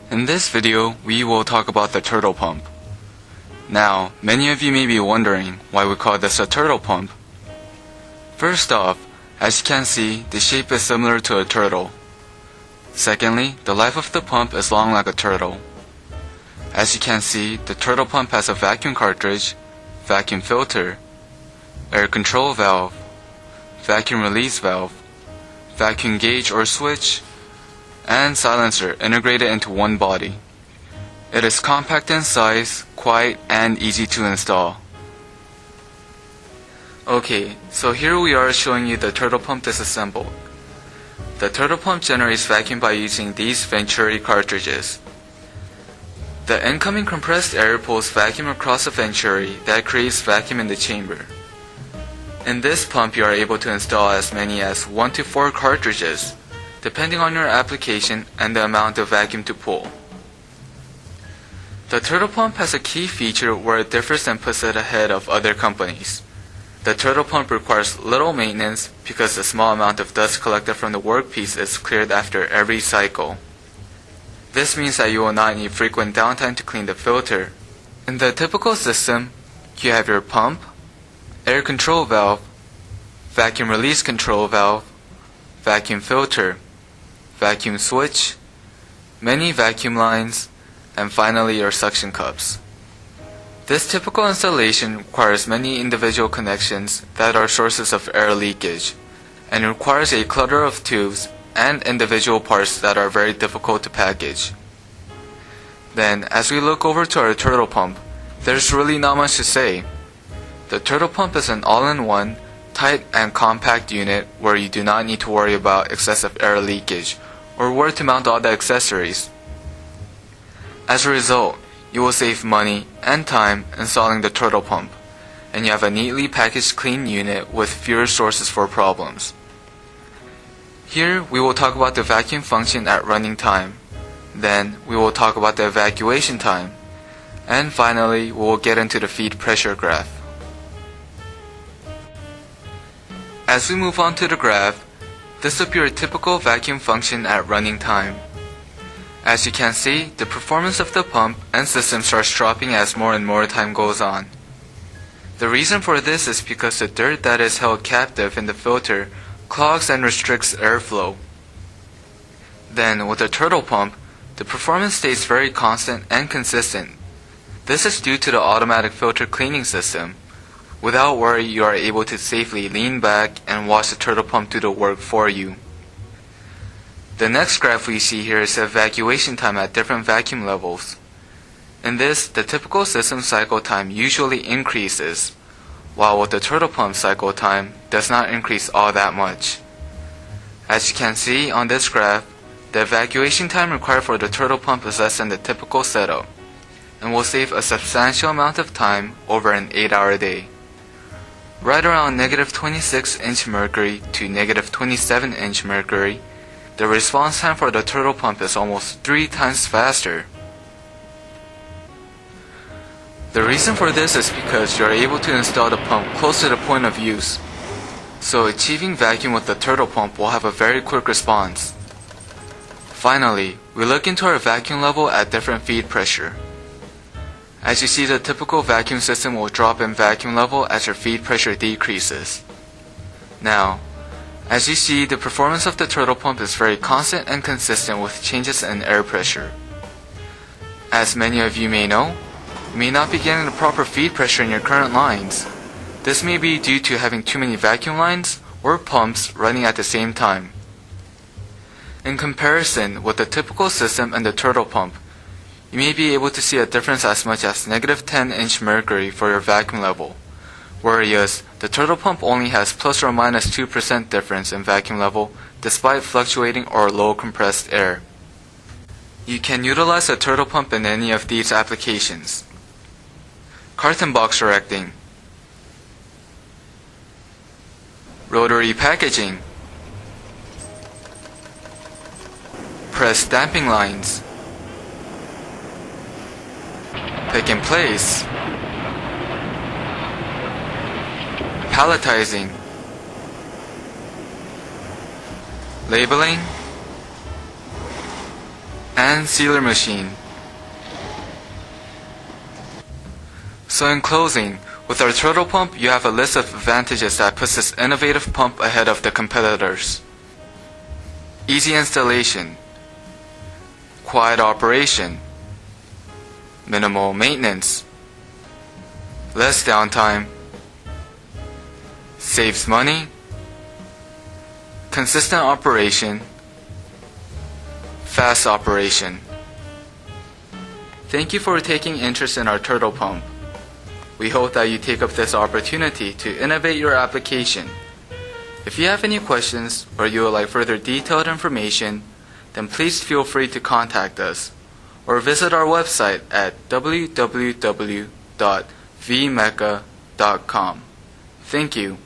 In this video, we will talk about the turtle pump. Now, many of you may be wondering why we call this a turtle pump. First off, as you can see, the shape is similar to a turtle. Secondly, the life of the pump is long like a turtle. As you can see, the turtle pump has a vacuum cartridge, vacuum filter, air control valve, vacuum release valve, vacuum gauge or switch, and silencer integrated into one body. It is compact in size, quiet, and easy to install. Okay, so here we are showing you the turtle pump disassembled. The turtle pump generates vacuum by using these Venturi cartridges. The incoming compressed air pulls vacuum across the Venturi that creates vacuum in the chamber. In this pump, you are able to install as many as 1 to 4 cartridges, depending on your application and the amount of vacuum to pull. The turtle pump has a key feature where it differs and puts it ahead of other companies. The turtle pump requires little maintenance because the small amount of dust collected from the workpiece is cleared after every cycle. This means that you will not need frequent downtime to clean the filter. In the typical system, you have your pump, air control valve, vacuum release control valve, vacuum filter, vacuum switch, many vacuum lines, and finally your suction cups. This typical installation requires many individual connections that are sources of air leakage, and requires a clutter of tubes and individual parts that are very difficult to package. Then, as we look over to our turtle pump, there's really not much to say. The turtle pump is an all-in-one, tight and compact unit where you do not need to worry about excessive air leakage or where to mount all the accessories. As a result, you will save money and time installing the turtle pump, and you have a neatly packaged clean unit with fewer sources for problems. Here we will talk about the vacuum function at running time. Then we will talk about the evacuation time. And finally, we will get into the feed pressure graph. As we move on to the graph, this will be your typical vacuum function at running time. As you can see, the performance of the pump and system starts dropping as more and more time goes on. The reason for this is because the dirt that is held captive in the filter clogs and restricts airflow. Then, with the turtle pump, the performance stays very constant and consistent. This is due to the automatic filter cleaning system. Without worry, you are able to safely lean back and watch the turtle pump do the work for you. The next graph we see here is the evacuation time at different vacuum levels. In this, the typical system cycle time usually increases, while with the turtle pump cycle time does not increase all that much. As you can see on this graph, the evacuation time required for the turtle pump is less than the typical setup, and will save a substantial amount of time over an 8-hour day. Right around negative 26 inch mercury to negative 27 inch mercury, the response time for the turtle pump is almost 3 times faster. The reason for this is because you are able to install the pump close to the point of use, so achieving vacuum with the turtle pump will have a very quick response. Finally, we look into our vacuum level at different feed pressure. As you see, the typical vacuum system will drop in vacuum level as your feed pressure decreases. Now, as you see, the performance of the turtle pump is very constant and consistent with changes in air pressure. As many of you may know, you may not be getting the proper feed pressure in your current lines. This may be due to having too many vacuum lines or pumps running at the same time. In comparison with the typical system and the turtle pump, you may be able to see a difference as much as negative 10 inch mercury for your vacuum level, whereas the turtle pump only has plus or minus 2% difference in vacuum level despite fluctuating or low compressed air. You can utilize a turtle pump in any of these applications. Carton box erecting, rotary packaging, press stamping lines, pick and place, palletizing, labeling, and sealer machine. So in closing, with our turtle pump, you have a list of advantages that puts this innovative pump ahead of the competitors. Easy installation, quiet operation, minimal maintenance, less downtime, saves money, consistent operation, fast operation. Thank you for taking interest in our turtle pump. We hope that you take up this opportunity to innovate your application. If you have any questions or you would like further detailed information, then please feel free to contact us or visit our website at www.vmeca.com. Thank you.